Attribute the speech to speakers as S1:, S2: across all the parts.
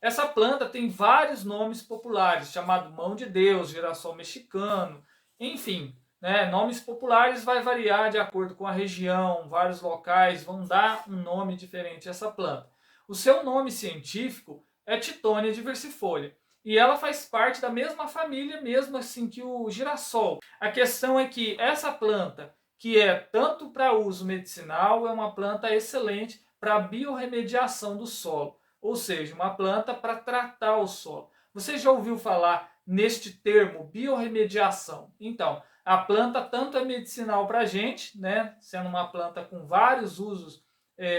S1: Essa planta tem vários nomes populares, chamado mão de Deus, girassol mexicano, enfim, né, nomes populares vai variar de acordo com a região, vários locais vão dar um nome diferente a essa planta. O seu nome científico é Titônia diversifolia e ela faz parte da mesma família, mesmo assim que o girassol. A questão é que essa planta, que é tanto para uso medicinal, é uma planta excelente para a biorremediação do solo, ou seja, uma planta para tratar o solo. Você já ouviu falar neste termo biorremediação? Então, a planta tanto é medicinal para a gente, né, sendo uma planta com vários usos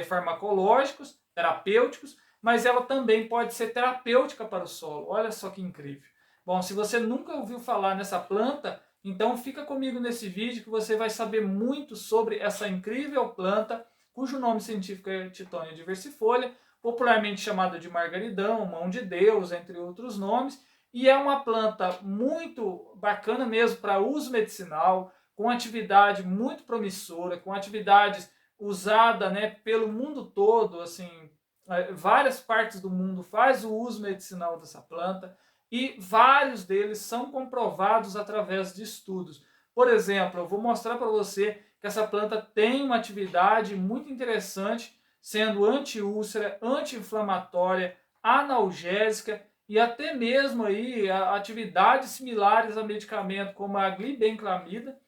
S1: farmacológicos, terapêuticos, mas ela também pode ser terapêutica para o solo. Olha só que incrível. Bom, se você nunca ouviu falar nessa planta, então fica comigo nesse vídeo que você vai saber muito sobre essa incrível planta, cujo nome científico é Titônia diversifolia, popularmente chamada de margaridão, mão de Deus, entre outros nomes, e é uma planta muito bacana mesmo para uso medicinal, com atividade muito promissora, com atividades usada, né, pelo mundo todo, assim, várias partes do mundo faz o uso medicinal dessa planta e vários deles são comprovados através de estudos. Por exemplo, eu vou mostrar para você que essa planta tem uma atividade muito interessante, sendo anti-úlcera, anti-inflamatória, analgésica e até mesmo aí atividades similares a medicamento como a glibenclamida,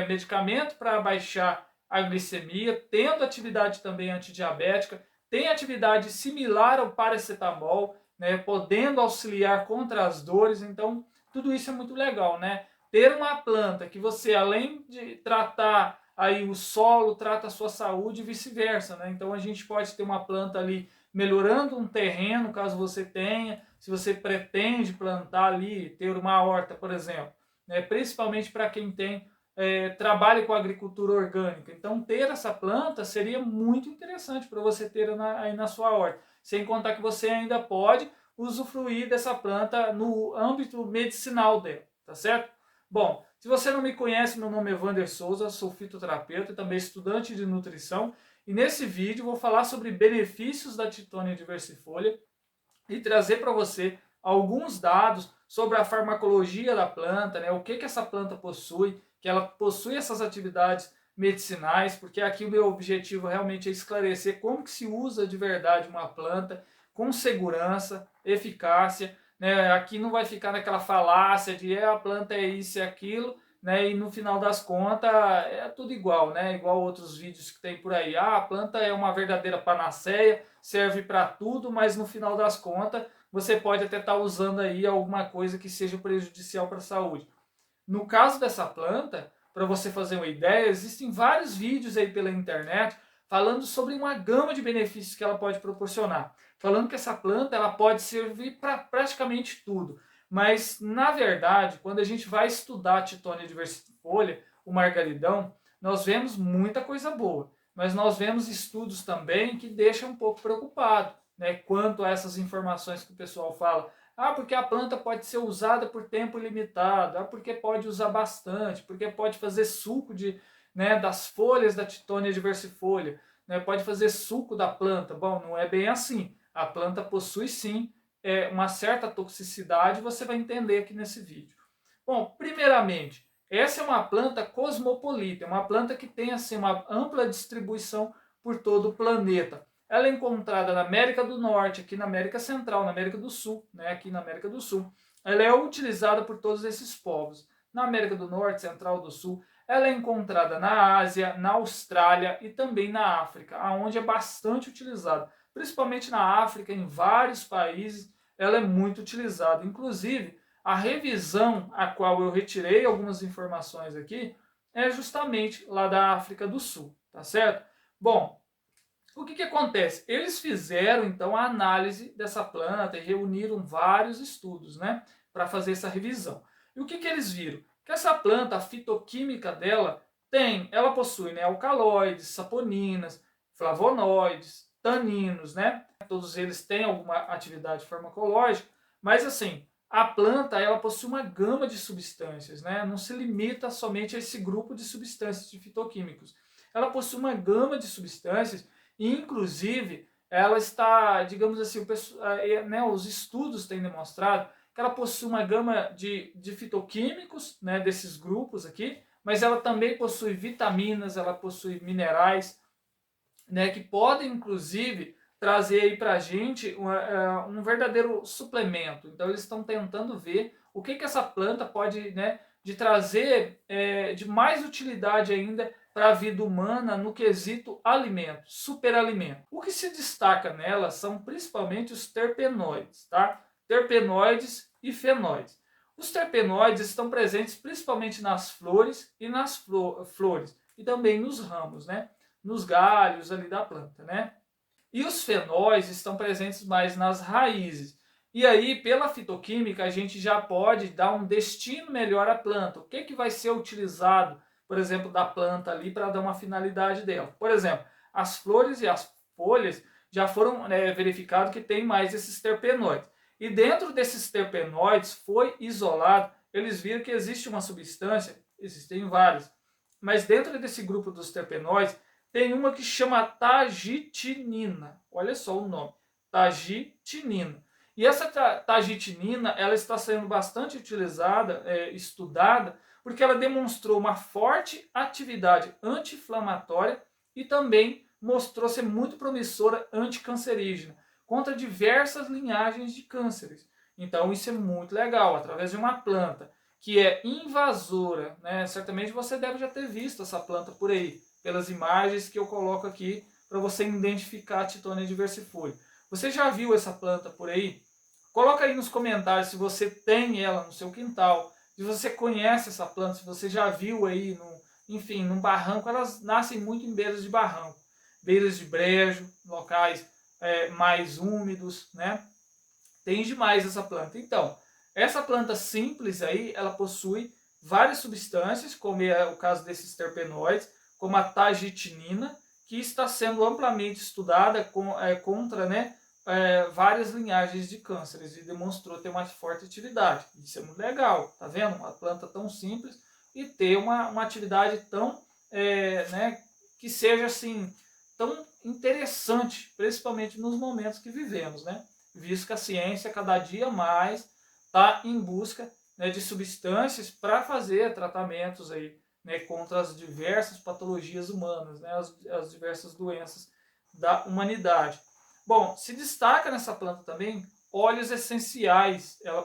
S1: medicamento para baixar a glicemia, tendo atividade também antidiabética, tem atividade similar ao paracetamol, né, podendo auxiliar contra as dores. Então, tudo isso é muito legal, né? Ter uma planta que você, além de tratar aí o solo, trata a sua saúde e vice-versa, né? Então, a gente pode ter uma planta ali melhorando um terreno, caso você tenha, se você pretende plantar ali, ter uma horta, por exemplo, né? Principalmente para quem tem trabalha com agricultura orgânica. Então, ter essa planta seria muito interessante para você ter aí na sua horta. Sem contar que você ainda pode usufruir dessa planta no âmbito medicinal dela, tá certo? Bom, se você não me conhece, meu nome é Wander Souza, sou fitoterapeuta e também estudante de nutrição. E nesse vídeo vou falar sobre benefícios da Titônia diversifolia e trazer para você alguns dados sobre a farmacologia da planta, né? O que essa planta possui, que ela possui essas atividades medicinais, porque aqui o meu objetivo realmente é esclarecer como que se usa de verdade uma planta com segurança, eficácia, né? Aqui não vai ficar naquela falácia de a planta é isso e aquilo, né? E no final das contas é tudo igual, né? Igual outros vídeos que tem por aí. A planta é uma verdadeira panaceia, serve para tudo, mas no final das contas você pode até estar usando aí alguma coisa que seja prejudicial para a saúde. No caso dessa planta, para você fazer uma ideia, existem vários vídeos aí pela internet falando sobre uma gama de benefícios que ela pode proporcionar. Falando que essa planta ela pode servir para praticamente tudo. Mas, na verdade, quando a gente vai estudar a Titônia diversifolia, o margaridão, nós vemos muita coisa boa. Mas nós vemos estudos também que deixam um pouco preocupado, né, quanto a essas informações que o pessoal fala. Ah, porque a planta pode ser usada por tempo limitado. Ah, porque pode usar bastante. Porque pode fazer suco né, das folhas da Titônia diversifolia. Né, pode fazer suco da planta. Bom, não é bem assim. A planta possui sim uma certa toxicidade. Você vai entender aqui nesse vídeo. Bom, primeiramente, essa é uma planta cosmopolita. É uma planta que tem assim, uma ampla distribuição por todo o planeta. Ela é encontrada na América do Norte, aqui na América Central, na América do Sul, né? Aqui na América do Sul. Ela é utilizada por todos esses povos. Na América do Norte, Central, do Sul. Ela é encontrada na Ásia, na Austrália e também na África, onde é bastante utilizada. Principalmente na África, em vários países, ela é muito utilizada. Inclusive, a revisão a qual eu retirei algumas informações aqui é justamente lá da África do Sul, tá certo? Bom, o que acontece? Eles fizeram, então, a análise dessa planta e reuniram vários estudos, né, para fazer essa revisão. E o que eles viram? Que essa planta, a fitoquímica dela, ela possui, né, alcaloides, saponinas, flavonoides, taninos, né? Todos eles têm alguma atividade farmacológica, mas assim, a planta, ela possui uma gama de substâncias, né? Não se limita somente a esse grupo de substâncias de fitoquímicos. Ela possui uma gama de substâncias e, inclusive, ela está, digamos assim, né, os estudos têm demonstrado que ela possui uma gama de fitoquímicos, né, desses grupos aqui, mas ela também possui vitaminas, ela possui minerais, né, que podem, inclusive, trazer aí para a gente um verdadeiro suplemento. Então, eles estão tentando ver o que essa planta pode, né, de trazer de mais utilidade ainda para a vida humana no quesito alimento, superalimento. O que se destaca nela são principalmente os terpenoides, tá? Terpenoides e fenóides. Os terpenoides estão presentes principalmente nas flores e nas flores e também nos ramos, né? Nos galhos ali da planta, né? E os fenóis estão presentes mais nas raízes. E aí, pela fitoquímica, a gente já pode dar um destino melhor à planta. O que vai ser utilizado, por exemplo, da planta ali para dar uma finalidade dela? Por exemplo, as flores e as folhas já foram verificado que tem mais esses terpenoides. E dentro desses terpenoides foi isolado, eles viram que existe uma substância, existem várias, mas dentro desse grupo dos terpenoides tem uma que chama tagitinina. Olha só o nome, tagitinina. E essa tagitinina, ela está sendo bastante utilizada, estudada, porque ela demonstrou uma forte atividade anti-inflamatória e também mostrou ser muito promissora anticancerígena contra diversas linhagens de cânceres. Então isso é muito legal, através de uma planta que é invasora, né? Certamente você deve já ter visto essa planta por aí, pelas imagens que eu coloco aqui para você identificar a Titonia diversifolia. Você já viu essa planta por aí? Coloca aí nos comentários se você tem ela no seu quintal, se você conhece essa planta, se você já viu aí, enfim, num barranco. Elas nascem muito em beiras de barranco, beiras de brejo, locais mais úmidos, né? Tem demais essa planta. Então, essa planta simples aí, ela possui várias substâncias, como é o caso desses terpenoides, como a tagitinina, que está sendo amplamente estudada contra, né, várias linhagens de cânceres e demonstrou ter uma forte atividade. Isso é muito legal, tá vendo? Uma planta tão simples e ter uma atividade tão, né, que seja assim, tão interessante, principalmente nos momentos que vivemos, né? Visto que a ciência cada dia mais está em busca, né, de substâncias para fazer tratamentos aí, né, contra as diversas patologias humanas, né, as diversas doenças da humanidade. Bom, se destaca nessa planta também óleos essenciais. Ela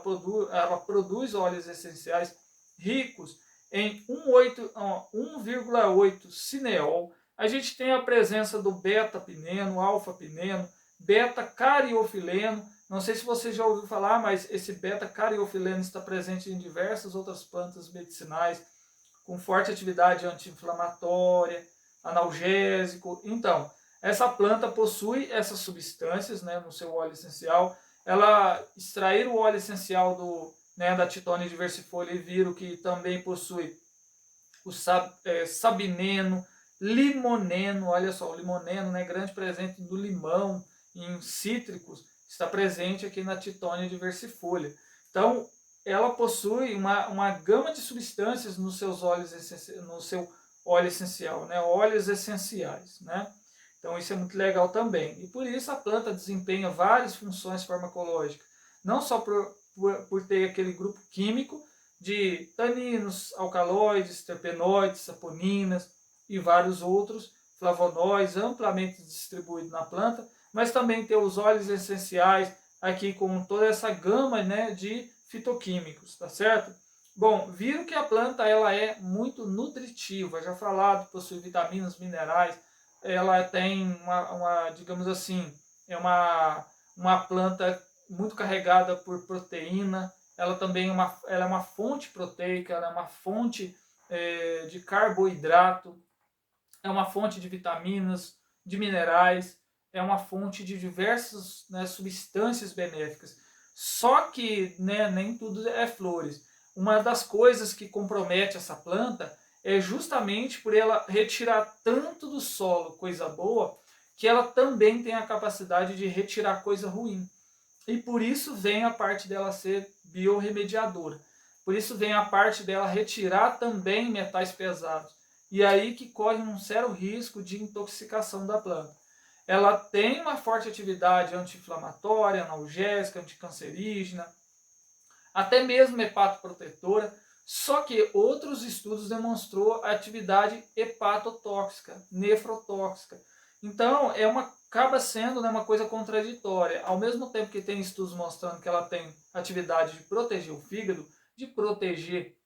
S1: produz óleos essenciais ricos em 1,8 cineol. A gente tem a presença do beta-pineno, alfa-pineno, beta-cariofileno. Não sei se você já ouviu falar, mas esse beta-cariofileno está presente em diversas outras plantas medicinais, com forte atividade anti-inflamatória, analgésico. Então, essa planta possui essas substâncias, né, no seu óleo essencial. Ela extrair o óleo essencial da Titonia diversifolia e viram que também possui o sabineno, limoneno. Olha só, o limoneno, né, grande presente do limão, em cítricos, está presente aqui na Titonia diversifolia. Então, ela possui uma gama de substâncias nos seus óleos no seu óleo essencial, né, óleos essenciais, né? Então isso é muito legal também. E por isso a planta desempenha várias funções farmacológicas, não só por ter aquele grupo químico de taninos, alcaloides, terpenoides, saponinas e vários outros flavonoides amplamente distribuídos na planta, mas também ter os óleos essenciais aqui com toda essa gama, né, de fitoquímicos, tá certo? Bom, viram que a planta ela é muito nutritiva, já falado, possui vitaminas, minerais, ela tem digamos assim, uma planta muito carregada por proteína. Ela também ela é uma fonte proteica, ela é uma fonte de carboidrato, é uma fonte de vitaminas, de minerais, é uma fonte de diversas, né, substâncias benéficas. Só que, né, nem tudo é flores. Uma das coisas que compromete essa planta é justamente por ela retirar tanto do solo coisa boa, que ela também tem a capacidade de retirar coisa ruim. E por isso vem a parte dela ser biorremediadora. Por isso vem a parte dela retirar também metais pesados. E aí que corre um sério risco de intoxicação da planta. ela tem uma forte atividade anti-inflamatória, analgésica, anticancerígena, até mesmo hepatoprotetora, só que outros estudos demonstrou a atividade hepatotóxica, nefrotóxica. Então, acaba sendo, né, uma coisa contraditória. Ao mesmo tempo que tem estudos mostrando que ela tem atividade de proteger o fígado, de proteger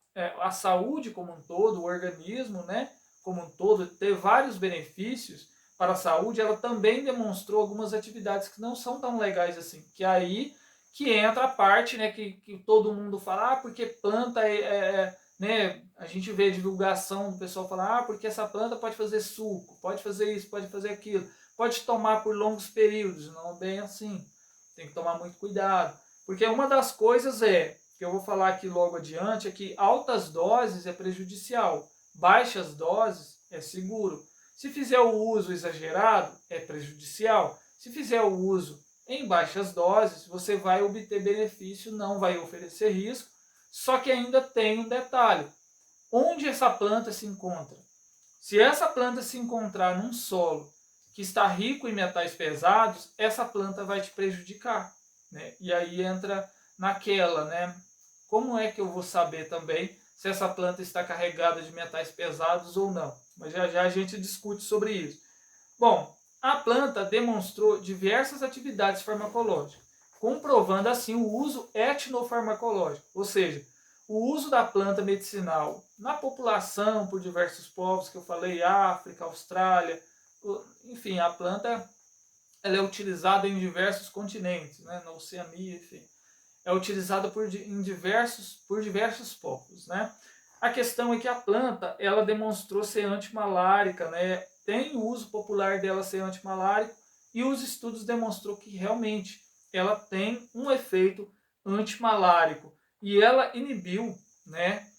S1: a saúde como um todo, o organismo, né, como um todo, ter vários benefícios para a saúde, ela também demonstrou algumas atividades que não são tão legais assim, que aí que entra a parte, né, que todo mundo fala, porque planta né, a gente vê a divulgação do pessoal falar, porque essa planta pode fazer suco, pode fazer isso, pode fazer aquilo, pode tomar por longos períodos, não é bem assim, tem que tomar muito cuidado, porque uma das coisas que eu vou falar aqui logo adiante, é que altas doses é prejudicial, baixas doses é seguro. Se fizer o uso exagerado, é prejudicial. Se fizer o uso em baixas doses, você vai obter benefício, não vai oferecer risco, só que ainda tem um detalhe. Onde essa planta se encontra? Se essa planta se encontrar num solo que está rico em metais pesados, essa planta vai te prejudicar, né? E aí entra naquela, né? Como é que eu vou saber também se essa planta está carregada de metais pesados ou não? Mas já já a gente discute sobre isso. Bom, a planta demonstrou diversas atividades farmacológicas, comprovando assim o uso etnofarmacológico, ou seja, o uso da planta medicinal na população por diversos povos que eu falei, África, Austrália, enfim, a planta ela é utilizada em diversos continentes, né, na Oceania, enfim, é utilizada por diversos povos, né? A questão é que a planta ela demonstrou ser antimalárica, né? Tem o uso popular dela ser antimalárico e os estudos demonstrou que realmente ela tem um efeito antimalárico e ela inibiu, né,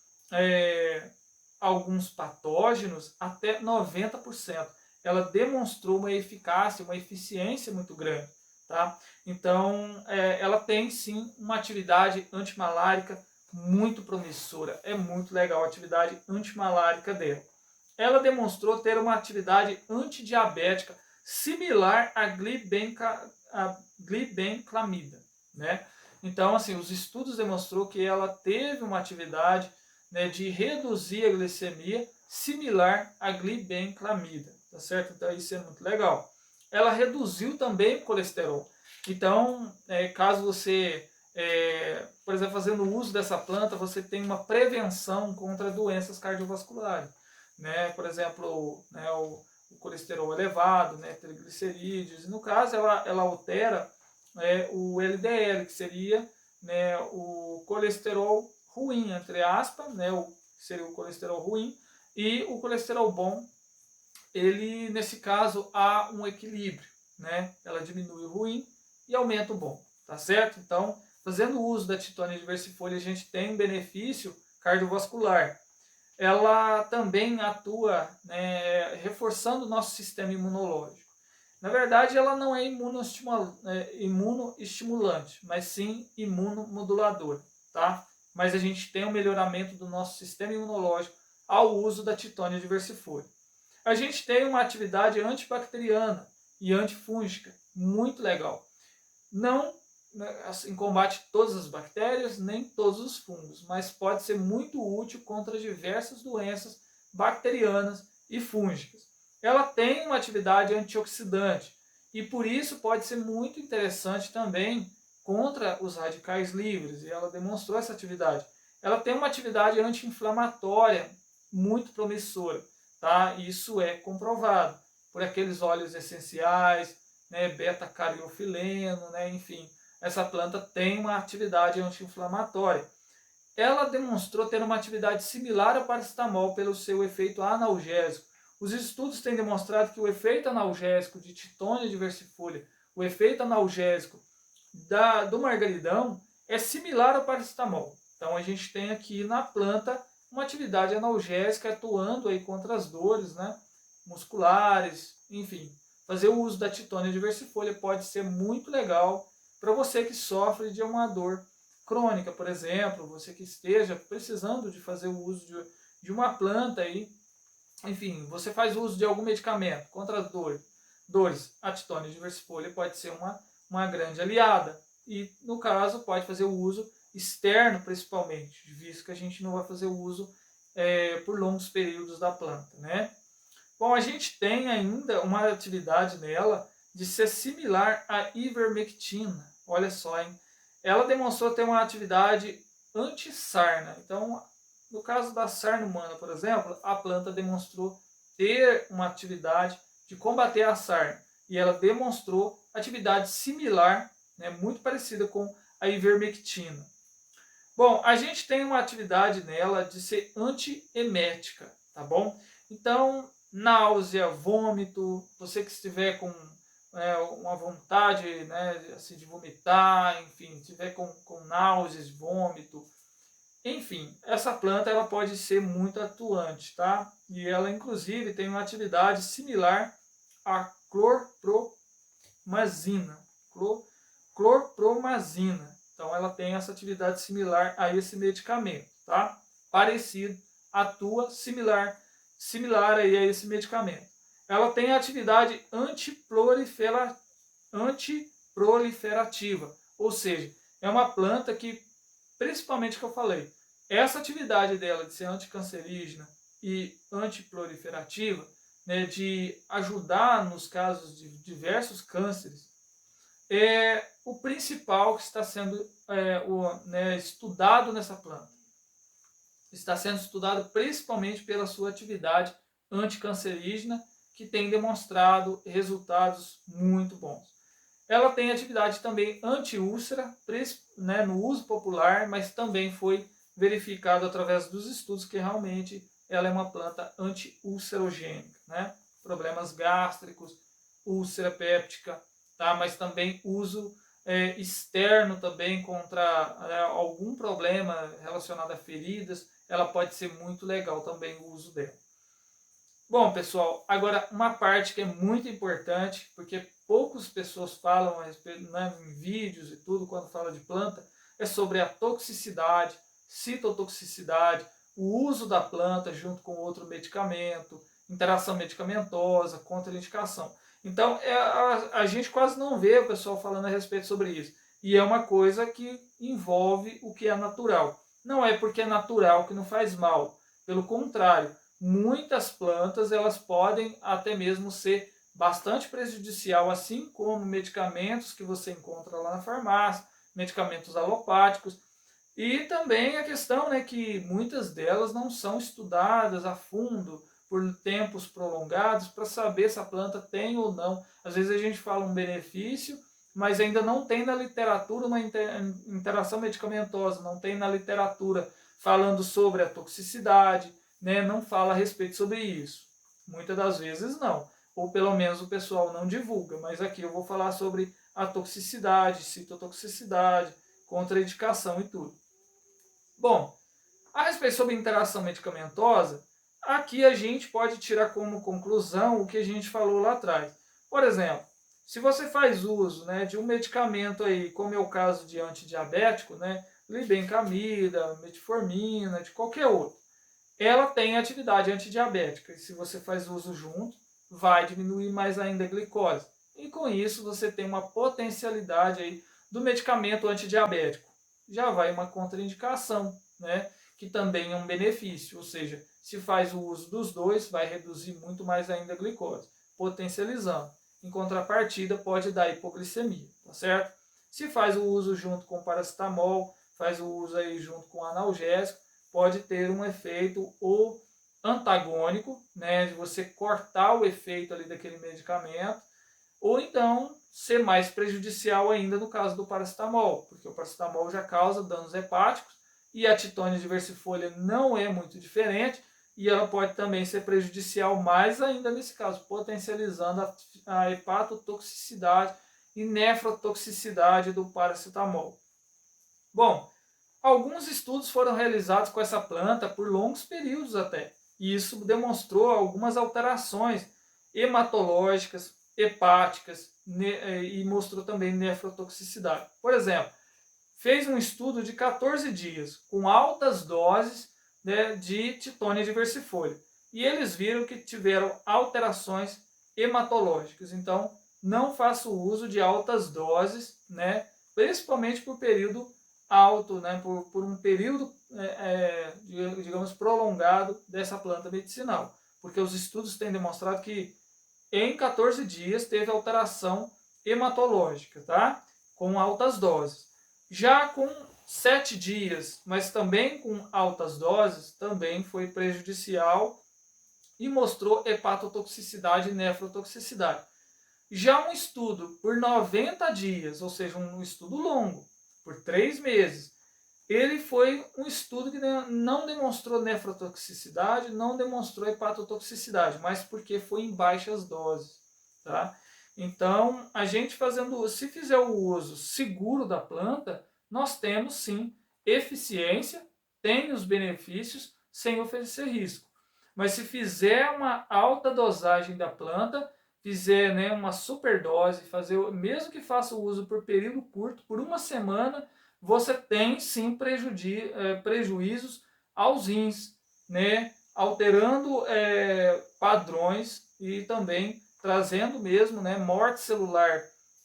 S1: alguns patógenos até 90%. Ela demonstrou uma eficácia, uma eficiência muito grande, tá? Então, ela tem sim uma atividade antimalárica muito promissora. É muito legal a atividade antimalárica dela. Ela demonstrou ter uma atividade antidiabética similar à glibenclamida, né? Então, assim, os estudos demonstrou que ela teve uma atividade, né, de reduzir a glicemia similar à glibenclamida, tá certo? Então, isso é muito legal. Ela reduziu também o colesterol. Então, caso você, por exemplo, fazendo uso dessa planta, você tem uma prevenção contra doenças cardiovasculares, né? Por exemplo, né, o colesterol elevado, né, triglicerídeos. E no caso, ela altera o LDL, que seria, né, o colesterol ruim, entre aspas, né, seria o colesterol ruim, e o colesterol bom, ele, nesse caso, há um equilíbrio, né? Ela diminui o ruim e aumenta o bom, tá certo? Então, fazendo uso da Titânia diversifolia, a gente tem um benefício cardiovascular. Ela também atua, né, reforçando o nosso sistema imunológico. Na verdade, ela não é imunoestimulante, mas sim imunomodulador, tá? Mas a gente tem um melhoramento do nosso sistema imunológico ao uso da Titânia diversifolia. A gente tem uma atividade antibacteriana e antifúngica muito legal. Não em combate todas as bactérias, nem todos os fungos, mas pode ser muito útil contra diversas doenças bacterianas e fúngicas. Ela tem uma atividade antioxidante e por isso pode ser muito interessante também contra os radicais livres, e ela demonstrou essa atividade. Ela tem uma atividade anti-inflamatória muito promissora, tá? Isso é comprovado por aqueles óleos essenciais, né, beta-cariofileno, né, enfim, essa planta tem uma atividade anti-inflamatória. Ela demonstrou ter uma atividade similar ao paracetamol pelo seu efeito analgésico. Os estudos têm demonstrado que o efeito analgésico de Titânia diversifolia, o efeito analgésico do margaridão, é similar ao paracetamol. Então a gente tem aqui na planta uma atividade analgésica atuando aí contra as dores, né, musculares, enfim. Fazer o uso da Titânia diversifolia pode ser muito legal para você que sofre de uma dor crônica, por exemplo, você que esteja precisando de fazer o uso de uma planta aí, enfim, você faz uso de algum medicamento contra as dores, 2. A Titônia diversifolia pode ser uma grande aliada. E, no caso, pode fazer o uso externo, principalmente, visto que a gente não vai fazer o uso por longos períodos da planta, né? Bom, a gente tem ainda uma atividade nela de ser similar à ivermectina. Olha só, hein? Ela demonstrou ter uma atividade anti-sarna. Então, no caso da sarna humana, por exemplo, a planta demonstrou ter uma atividade de combater a sarna. E ela demonstrou atividade similar, né, muito parecida com a ivermectina. Bom, a gente tem uma atividade nela de ser antiemética, tá bom? Então, náusea, vômito, você que estiver com uma vontade, né, assim, de vomitar, enfim, estiver com náuseas, vômito, enfim, essa planta ela pode ser muito atuante, tá? E ela, inclusive, tem uma atividade similar à clorpromazina. Clorpromazina. Então, ela tem essa atividade similar a esse medicamento, tá? Parecido, atua similar aí a esse medicamento. Ela tem atividade antiproliferativa, ou seja, é uma planta que, principalmente que eu falei, essa atividade dela de ser anticancerígena e antiproliferativa, né, de ajudar nos casos de diversos cânceres, é o principal que está sendo estudado nessa planta. Está sendo estudado principalmente pela sua atividade anticancerígena, que tem demonstrado resultados muito bons. Ela tem atividade também anti-úlcera, né, no uso popular, mas também foi verificado através dos estudos que realmente ela é uma planta anti-ulcerogênica, né? Problemas gástricos, úlcera péptica, tá? Mas também uso externo também contra algum problema relacionado a feridas, ela pode ser muito legal também o uso dela. Bom, pessoal, agora uma parte que é muito importante, porque poucas pessoas falam a respeito, né, em vídeos e tudo, quando fala de planta, é sobre a toxicidade, citotoxicidade, o uso da planta junto com outro medicamento, interação medicamentosa, contraindicação. Então, a gente quase não vê o pessoal falando a respeito sobre isso. E é uma coisa que envolve o que é natural. Não é porque é natural que não faz mal. Pelo contrário, muitas plantas elas podem até mesmo ser bastante prejudicial, assim como medicamentos que você encontra lá na farmácia, medicamentos alopáticos. E também a questão, né, que muitas delas não são estudadas a fundo por tempos prolongados para saber se a planta tem ou não. Às vezes a gente fala um benefício, mas ainda não tem na literatura uma interação medicamentosa, não tem na literatura falando sobre a toxicidade, né, não fala a respeito sobre isso. Muitas das vezes não, ou pelo menos o pessoal não divulga, mas aqui eu vou falar sobre a toxicidade, citotoxicidade, contraindicação e tudo. Bom, a respeito sobre interação medicamentosa, aqui a gente pode tirar como conclusão o que a gente falou lá atrás. Por exemplo, se você faz uso, né, de um medicamento aí, como é o caso de antidiabético, né, libencamida, metformina, de qualquer outro, ela tem atividade antidiabética. E se você faz uso junto, vai diminuir mais ainda a glicose. E com isso você tem uma potencialidade aí do medicamento antidiabético. Já vai uma contraindicação, né? Que também é um benefício. Ou seja, se faz o uso dos dois, vai reduzir muito mais ainda a glicose, potencializando. Em contrapartida, pode dar hipoglicemia, tá certo? Se faz o uso junto com paracetamol, faz o uso aí junto com analgésico, pode ter um efeito ou antagônico, né, de você cortar o efeito ali daquele medicamento, ou então ser mais prejudicial ainda no caso do paracetamol, porque o paracetamol já causa danos hepáticos e a Titônia diversifolia não é muito diferente, e ela pode também ser prejudicial mais ainda nesse caso, potencializando a hepatotoxicidade e nefrotoxicidade do paracetamol. Bom, alguns estudos foram realizados com essa planta por longos períodos até, e isso demonstrou algumas alterações hematológicas, hepáticas e mostrou também nefrotoxicidade. Por exemplo, fez um estudo de 14 dias com altas doses, né, de Titônia diversifolia, e eles viram que tiveram alterações hematológicas. Então, não faça o uso de altas doses, né? Principalmente por período alto, né? Por um período, digamos, prolongado dessa planta medicinal. Porque os estudos têm demonstrado que em 14 dias teve alteração hematológica, tá? Com altas doses. Já com 7 dias, mas também com altas doses, também foi prejudicial e mostrou hepatotoxicidade e nefrotoxicidade. Já um estudo por 90 dias, ou seja, um estudo longo, por 3 meses, ele foi um estudo que não demonstrou nefrotoxicidade, não demonstrou hepatotoxicidade, mas porque foi em baixas doses, tá? Então, a gente fazendo, se fizer o uso seguro da planta, nós temos sim eficiência, tem os benefícios sem oferecer risco. Mas se fizer uma alta dosagem da planta, fizer, né, uma superdose, fazer, mesmo que faça o uso por período curto, por uma semana, você tem sim prejuízos aos rins, né? Alterando padrões e também trazendo mesmo, né, morte celular,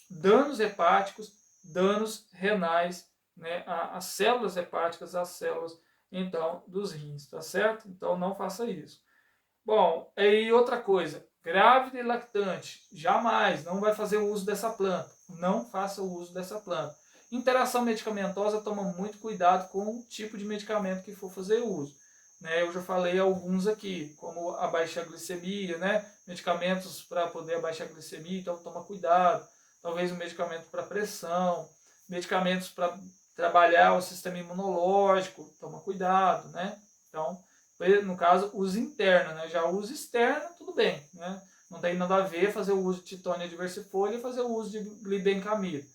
S1: danos hepáticos, danos renais, né, as células hepáticas, as células então dos rins, tá certo? Então não faça isso. Bom, e outra coisa, grávida e lactante, jamais, não vai fazer o uso dessa planta. Não faça o uso dessa planta. Interação medicamentosa, toma muito cuidado com o tipo de medicamento que for fazer uso. Né, eu já falei alguns aqui, como a baixa glicemia, né? Medicamentos para poder abaixar a glicemia, então toma cuidado. Talvez um medicamento para pressão, medicamentos para trabalhar o sistema imunológico, toma cuidado, né? Então, no caso, uso interno, né? Já o uso externo, tudo bem, né? Não tem nada a ver fazer o uso de titônia diversifolia e fazer o uso de glibenclamida.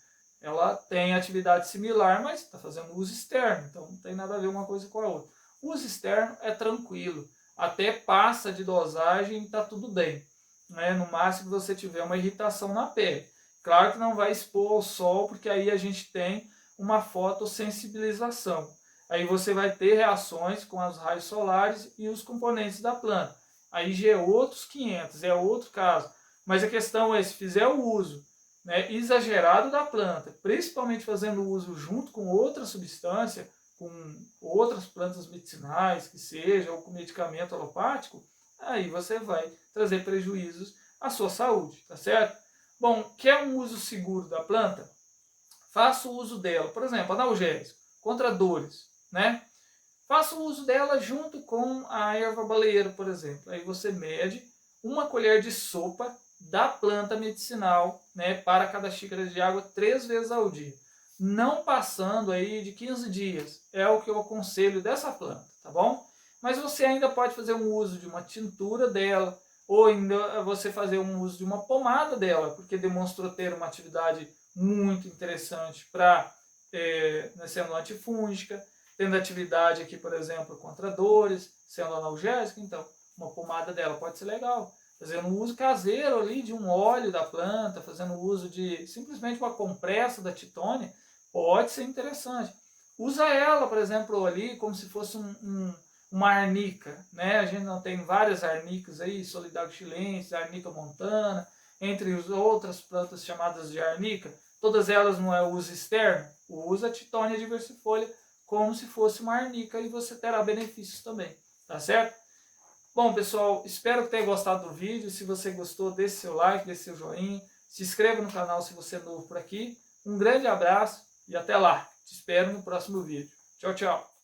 S1: Ela tem atividade similar, mas está fazendo uso externo, então não tem nada a ver uma coisa com a outra. O uso externo é tranquilo, até passa de dosagem e está tudo bem. Né? No máximo que você tiver uma irritação na pele. Claro que não vai expor ao sol, porque aí a gente tem uma fotossensibilização. Aí você vai ter reações com os raios solares e os componentes da planta. Aí já é outros 500, é outro caso. Mas a questão é, se fizer o uso, né, exagerado da planta, principalmente fazendo uso junto com outra substância, com outras plantas medicinais, que seja, ou com medicamento alopático, aí você vai trazer prejuízos à sua saúde, tá certo? Bom, quer um uso seguro da planta? Faça o uso dela, por exemplo, analgésico, contra dores, né? Faça o uso dela junto com a erva baleeira, por exemplo. Aí você mede 1 colher de sopa da planta medicinal, né, para cada xícara de água 3 vezes ao dia. Não passando aí de 15 dias. É o que eu aconselho dessa planta, tá bom? Mas você ainda pode fazer um uso de uma tintura dela, ou ainda você fazer um uso de uma pomada dela, porque demonstrou ter uma atividade muito interessante para sendo antifúngica, tendo atividade aqui, por exemplo, contra dores, sendo analgésica, então uma pomada dela pode ser legal. Fazendo uso caseiro ali de um óleo da planta, fazendo uso de simplesmente uma compressa da titônia, pode ser interessante. Usa ela, por exemplo, ali como se fosse uma arnica, né? A gente não tem várias arnicas aí, Solidago chilense, arnica montana, entre as outras plantas chamadas de arnica, todas elas não é uso externo, usa a titônia diversifolia como se fosse uma arnica e você terá benefícios também, tá certo? Bom, pessoal, espero que tenha gostado do vídeo. Se você gostou, deixe seu like, deixe seu joinha, se inscreva no canal se você é novo por aqui. Um grande abraço e até lá. Te espero no próximo vídeo. Tchau, tchau.